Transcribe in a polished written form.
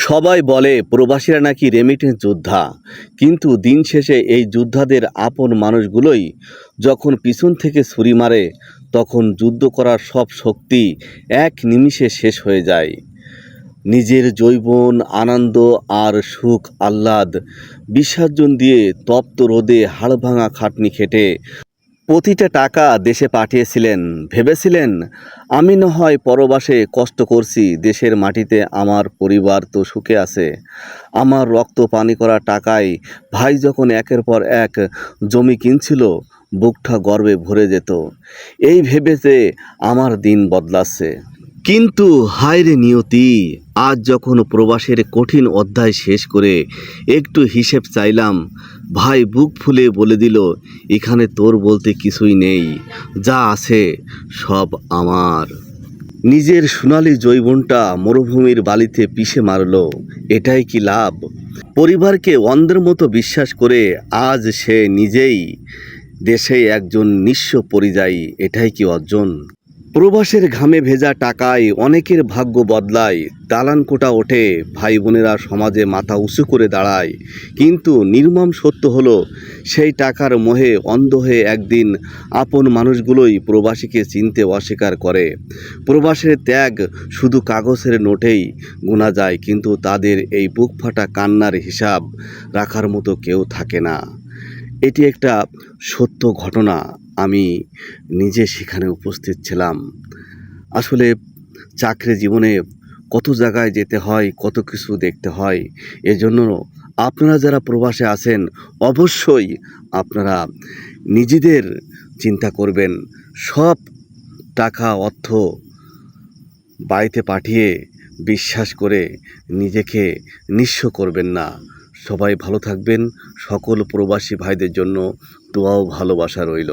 সবাই বলে প্রবাসীরা নাকি রেমিটেন্স যোদ্ধা, কিন্তু দিন শেষে এই যোদ্ধাদের আপন মানুষগুলোই যখন পিছন থেকে ছুরি মারে, তখন যুদ্ধ করার সব শক্তি এক নিমিষে শেষ হয়ে যায়। নিজের যৌবন, আনন্দ আর সুখ আহ্লাদ বিসর্জন দিয়ে তপ্ত রোদে হাড়ভাঙা খাটনি খেটে প্রতিটা টাকা দেশে পাঠিয়েছিলেন। ভেবেছিলেন, আমি না হয় পরবাসে কষ্ট করছি, দেশের মাটিতে আমার পরিবার তো সুখে আছে। আমার রক্ত পানি করা টাকায় ভাই যখন একের পর এক জমি কিনছিল, বুকটা গর্বে ভরে যেত। এই ভেবে যে আমার দিন বদলাচ্ছে। কিন্তু হায় রে নিয়তি, আজ যখন প্রবাসের কঠিন অধ্যায় শেষ করে একটু হিসেব চাইলাম, ভাই বুক ফুলে বলে দিল, এখানে তোর বলতে কিছুই নেই, যা আছে সব আমার। নিজের সোনালি যৌবনটা মরুভূমির বালিতে পিষে মারল, এটাই কি লাভ? পরিবারকে অন্ধের মতো বিশ্বাস করে আজ সে নিজেই দেশে একজন নিঃস্ব পরিযায়ী, এটাই কি অর্জন? প্রবাসের ঘামে ভেজা টাকায় অনেকের ভাগ্য বদলায়, দালান কোটা ওঠে, ভাই বোনেরা সমাজে মাথা উঁচু করে দাঁড়ায়। কিন্তু নির্মম সত্য হলো, সেই টাকার মোহে অন্ধ হয়ে একদিন আপন মানুষগুলোই প্রবাসীকে চিনতে অস্বীকার করে। প্রবাসের ত্যাগ শুধু কাগজের নোটেই গোনা যায়, কিন্তু তাদের এই বুক ফাটা কান্নার হিসাব রাখার মতো কেউ থাকে না। এটি একটা সত্য ঘটনা, আমি নিজে সেখানে উপস্থিত ছিলাম। আসলে চাকরি জীবনে কত জায়গায় যেতে হয়, কত কিছু দেখতে হয়। এজন্য আপনারা যারা প্রবাসে আছেন, অবশ্যই আপনারা নিজেদের চিন্তা করবেন। সব টাকা অর্থ বাড়িতে পাঠিয়ে বিশ্বাস করে নিজেকে নিঃস্ব করবেন না। সবাই ভালো থাকবেন। সকল প্রবাসী ভাইদের জন্য দোয়া ও ভালোবাসা রইল।